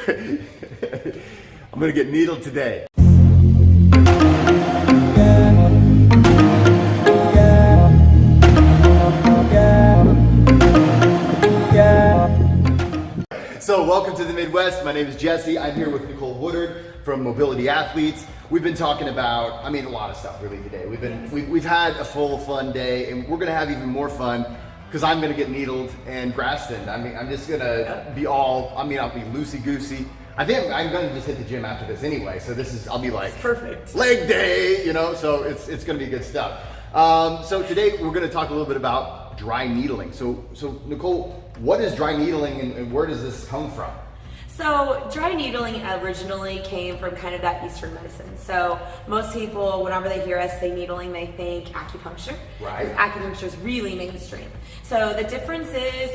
I'm gonna get needled today. So welcome to the Midwest. My name is Jesse. I'm here with Nicole from Mobility Athletes. We've been talking about, a lot of stuff really today. We've had a full fun day, and we're gonna have even more fun because I'm gonna get needled and Graston. I'm just gonna be I'll be loosey goosey. I think I'm gonna just hit the gym after this anyway. So I'll be like perfect leg day, So it's gonna be good stuff. So today we're gonna talk a little bit about dry needling. So Nicole, what is dry needling and where does this come from? So dry needling originally came from kind of that Eastern medicine. So most people, whenever they hear us say needling, they think acupuncture. Right. Acupuncture is really mainstream. So the difference is,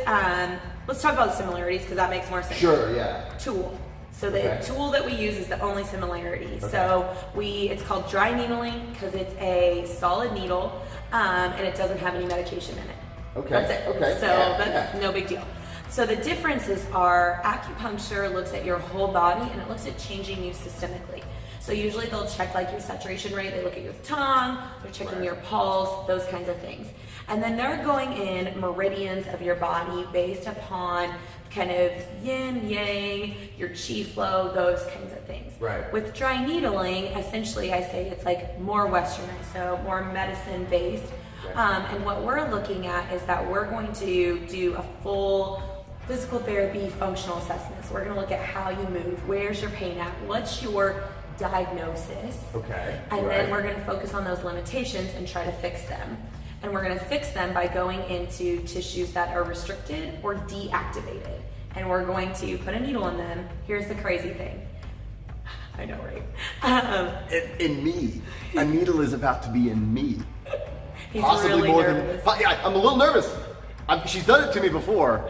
let's talk about similarities because that makes more sense. Sure, yeah. Tool. So the tool that we use is the only similarity. Okay. So it's called dry needling because it's a solid needle and it doesn't have any medication in it. Okay. That's it. Okay. So that's no big deal. So the differences are acupuncture looks at your whole body and it looks at changing you systemically. So usually they'll check like your saturation rate, they look at your tongue, they're checking your pulse, those kinds of things. And then they're going in meridians of your body based upon kind of yin, yang, your chi flow, those kinds of things. Right. With dry needling, essentially I say it's like more westernized, so more medicine based. And what we're looking at is that we're going to do a full physical therapy functional assessment. So we're going to look at how you move, where's your pain at, what's your diagnosis. Okay. And then we're going to focus on those limitations and try to fix them. And we're going to fix them by going into tissues that are restricted or deactivated. And we're going to put a needle in them. Here's the crazy thing. I know, right? In me. A needle is about to be in me. He's possibly really more nervous. Yeah, I'm a little nervous. She's done it to me before,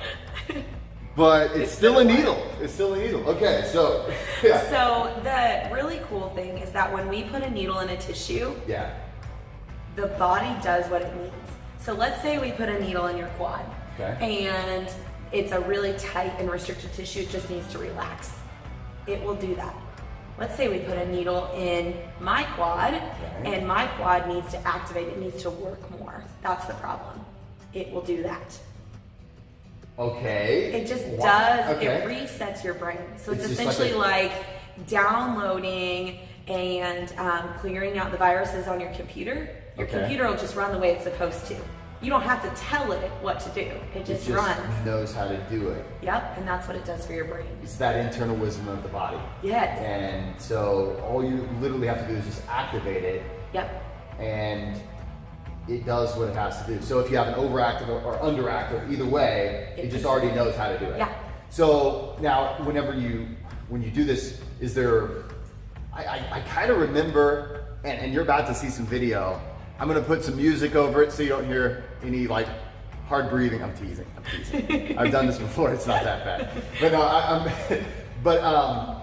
but it's still a needle. It's still a needle. Okay, so yeah. So the really cool thing is that when we put a needle in a tissue, the body does what it needs. So let's say we put a needle in your quad, and it's a really tight and restricted tissue. It just needs to relax. It will do that. Let's say we put a needle in my quad, and my quad needs to activate, it needs to work more. That's the problem. It will do that. Okay. It just does, it resets your brain. So it's essentially like downloading and clearing out the viruses on your computer. Your computer will just run the way it's supposed to. You don't have to tell it what to do. It just runs. Knows how to do it. Yep, and that's what it does for your brain. It's that internal wisdom of the body. Yes. And so all you literally have to do is just activate it. Yep. And it does what it has to do. So if you have an overactive or underactive, either way, it just already knows how to do it. Yeah. So now, when you do this, is there? I kind of remember, and you're about to see some video. I'm gonna put some music over it so you don't hear any like hard breathing. I'm teasing. I've done this before. It's not that bad. But no,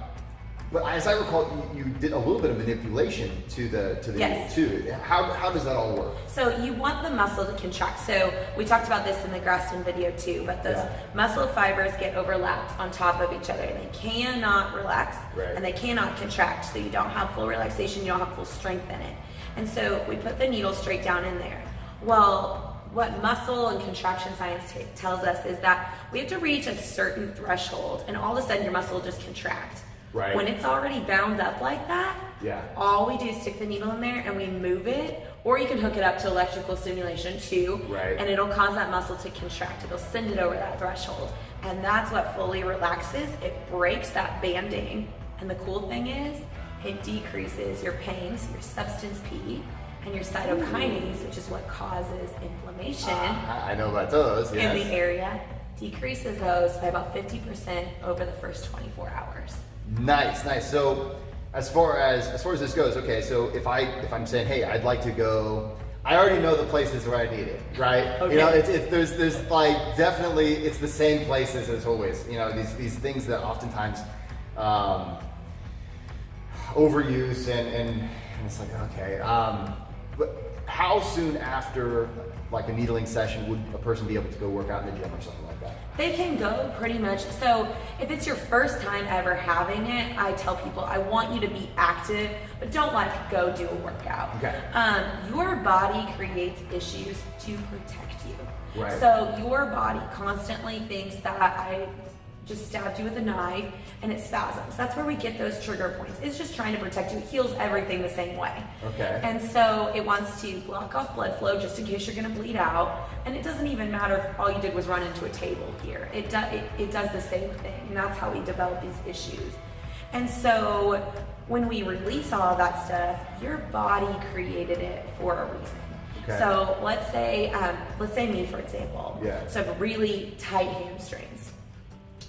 but as I recall, you did a little bit of manipulation to the needle too. How does that all work? So you want the muscle to contract. So we talked about this in the Graston video too, but those muscle fibers get overlapped on top of each other. They cannot relax and they cannot contract. So you don't have full relaxation, you don't have full strength in it. And so we put the needle straight down in there. Well, what muscle and contraction science tells us is that we have to reach a certain threshold and all of a sudden your muscle will just contract. Right. When it's already bound up like that, all we do is stick the needle in there and we move it, or you can hook it up to electrical stimulation too, and it'll cause that muscle to contract. It'll send it over that threshold. And that's what fully relaxes. It breaks that banding. And the cool thing is, it decreases your pain, so your substance P, and your cytokinase, which is what causes inflammation. I know about those, in the area, decreases those by about 50% over the first 24 hours. Nice. So as far as this goes, okay, so if I'm saying, hey, I'd like to go, I already know the places where I need it, right? Okay. You know, there's like definitely it's the same places as always. You know, these things that oftentimes overuse and it's like, okay, but how soon after like a needling session would a person be able to go work out in the gym or something like that? Okay. They can go pretty much. So if it's your first time ever having it, I tell people I want you to be active, but don't like go do a workout. Okay. Your body creates issues to protect you. Right. So your body constantly thinks that I just stabbed you with a knife and it spasms. That's where we get those trigger points. It's just trying to protect you. It heals everything the same way. Okay. And so it wants to block off blood flow just in case you're gonna bleed out. And it doesn't even matter if all you did was run into a table here. It does the same thing, and that's how we develop these issues. And so when we release all that stuff, your body created it for a reason. Okay. So let's say me, for example. Yeah. So I have really tight hamstrings.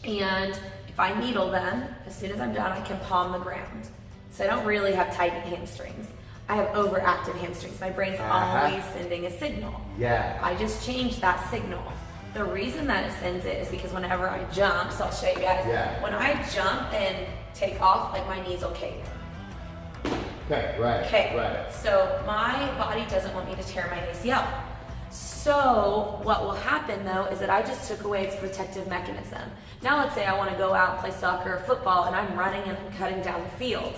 And if I needle them, as soon as I'm done, I can palm the ground. So I don't really have tight hamstrings. I have overactive hamstrings. My brain's always sending a signal. Yeah. I just changed that signal. The reason that it sends it is because whenever I jump, so I'll show you guys. Yeah. When I jump and take off, like my knees will cave. Okay, right. Okay. Right. So my body doesn't want me to tear my ACL. So what will happen though is that I just took away its protective mechanism. Now let's say I want to go out and play soccer or football and I'm running and I'm cutting down the field.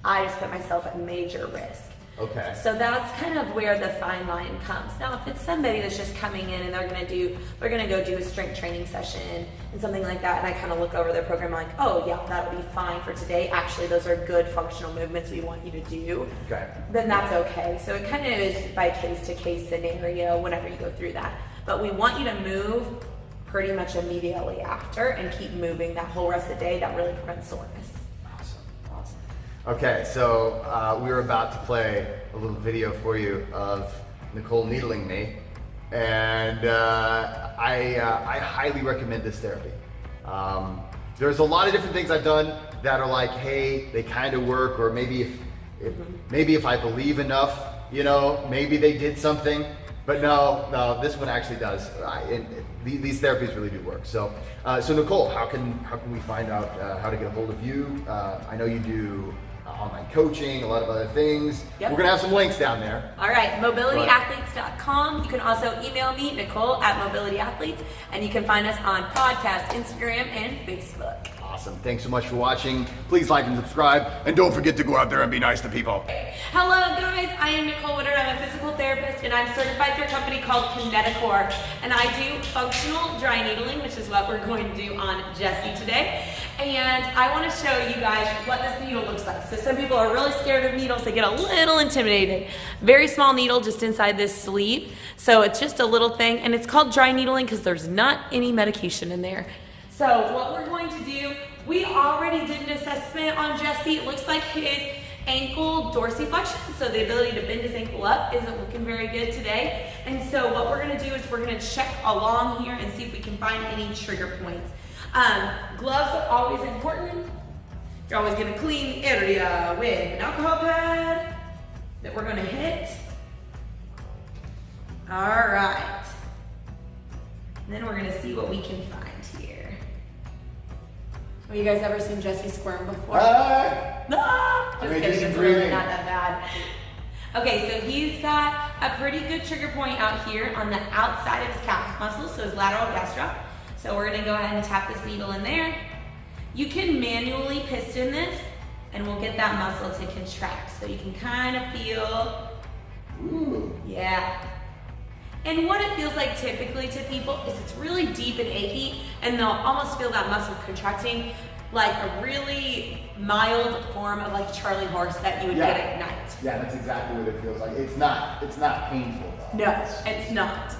I just put myself at major risk. Okay. So that's kind of where the fine line comes. Now, if it's somebody that's just coming in and they're gonna go do a strength training session and something like that, and I kind of look over their program like, oh yeah, that'll be fine for today. Actually, those are good functional movements we want you to do. Okay. Then that's okay. So it kind of is by case to case scenario whenever you go through that. But we want you to move pretty much immediately after and keep moving that whole rest of the day. That really prevents soreness. Okay, so we were about to play a little video for you of Nicole needling me, and I highly recommend this therapy. There's a lot of different things I've done that are like, hey, they kind of work, or maybe if I believe enough, you know, maybe they did something. But no, this one actually does. These therapies really do work. So Nicole, how can we find out how to get a hold of you? I know you do online coaching, a lot of other things. Yep. We're gonna have some links down there. All right, mobilityathletes.com. You can also email me, Nicole at mobilityathletes, and you can find us on podcast, Instagram, and Facebook. Awesome. Thanks so much for watching. Please like and subscribe, and don't forget to go out there and be nice to people. Hello guys, I am Nicole Woodard. I'm a physical therapist and I'm certified through a company called Kineticore. And I do functional dry needling, which is what we're going to do on Jessie today. And I want to show you guys what this needle looks like. So some people are really scared of needles. They get a little intimidated. Very small needle just inside this sleeve. So it's just a little thing, and it's called dry needling because there's not any medication in there. So what we're going to do, we already did an assessment on Jessie. It looks like his ankle dorsiflexion, so the ability to bend his ankle up, isn't looking very good today. And so what we're gonna do is we're gonna check along here and see if we can find any trigger points. Gloves are always important. You're always gonna clean the area with an alcohol pad that we're gonna hit. All right. And then we're gonna see what we can find here. Have you guys ever seen Jessie squirm before? No! Just kidding, it's really not that bad. Okay, so he's got a pretty good trigger point out here on the outside of his calf muscle, so his lateral gastroc. So we're gonna go ahead and tap this needle in there. You can manually piston this, and we'll get that muscle to contract. So you can kind of feel, ooh, yeah. And what it feels like typically to people is it's really deep and achy, and they'll almost feel that muscle contracting like a really mild form of like Charlie horse that you would get at night. Yeah, that's exactly what it feels like. It's not painful though. No, it's not.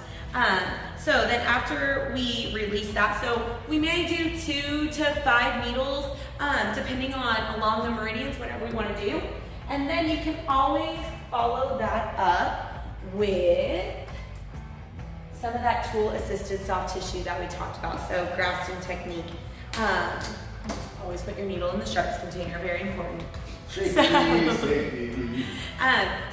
So then after we release that, so we may do 2 to 5 needles, depending on along the meridians, whatever we want to do. And then you can always follow that up with some of that tool-assisted soft tissue that we talked about. So Grafton technique. Always put your needle in the sharps container, very important. So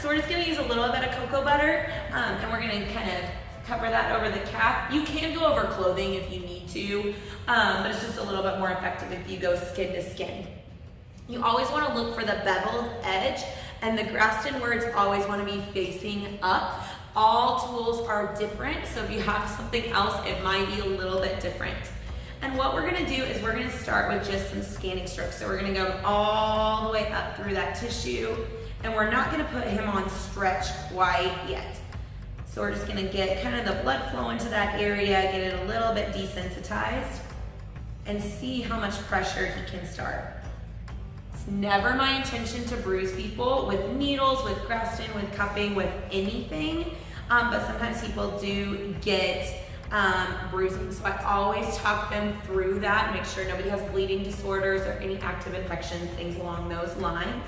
we're just gonna use a little bit of cocoa butter, and we're gonna kind of cover that over the calf. You can go over clothing if you need to, but it's just a little bit more effective if you go skin to skin. You always want to look for the beveled edge, and the Grafton words always want to be facing up. All tools are different, so if you have something else, it might be a little bit different. And what we're gonna do is we're gonna start with just some scanning strokes. So we're gonna go all the way up through that tissue, and we're not gonna put him on stretch quite yet. So we're just gonna get kind of the blood flow into that area, get it a little bit desensitized, and see how much pressure he can start. It's never my intention to bruise people with needles, with Grafton, with cupping, with anything, but sometimes people do get bruising. So I always talk them through that, make sure nobody has bleeding disorders or any active infections, things along those lines.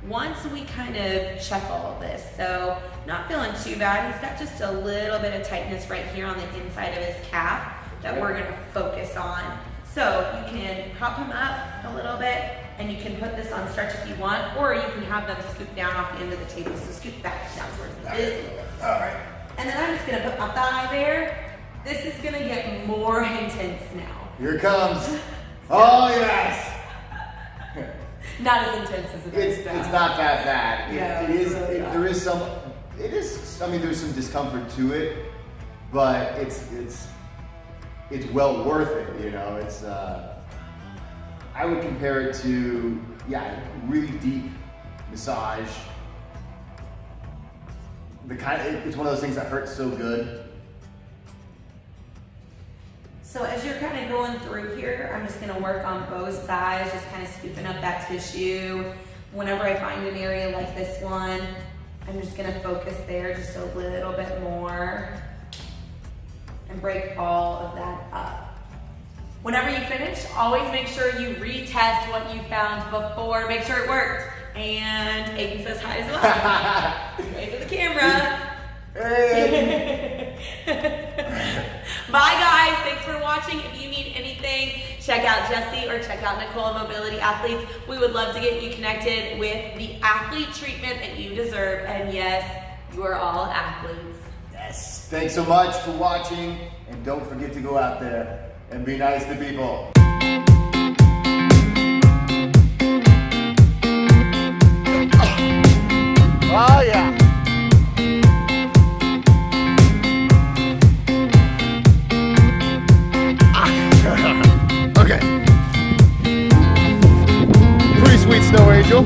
Once we kind of check all of this, so not feeling too bad, he's got just a little bit of tightness right here on the inside of his calf that we're gonna focus on. So you can prop him up a little bit, and you can put this on stretch if you want, or you can have them scoop down off the end of the table. So scoop back down towards this. All right. And then I'm just gonna put my thigh there. This is gonna get more intense now. Here it comes. Oh yes. Not as intense as it is. It's not that bad. There is some. It is. I mean, there's some discomfort to it, but it's well worth it. You know, it's. I would compare it to really deep massage. It's one of those things that hurts so good. So as you're kind of going through here, I'm just gonna work on both sides, just kind of scooping up that tissue. Whenever I find an area like this one, I'm just gonna focus there just a little bit more and break all of that up. Whenever you finish, always make sure you retest what you found before, make sure it worked. And Aiden says hi as well. Wave to the camera. Hey. Bye guys, thanks for watching. If you need anything, check out Jesse or check out Nicole Mobility Athletes. We would love to get you connected with the athlete treatment that you deserve. And yes, you are all athletes. Yes. Thanks so much for watching, and don't forget to go out there and be nice to people. Oh yeah. Okay. Pretty sweet snow angel.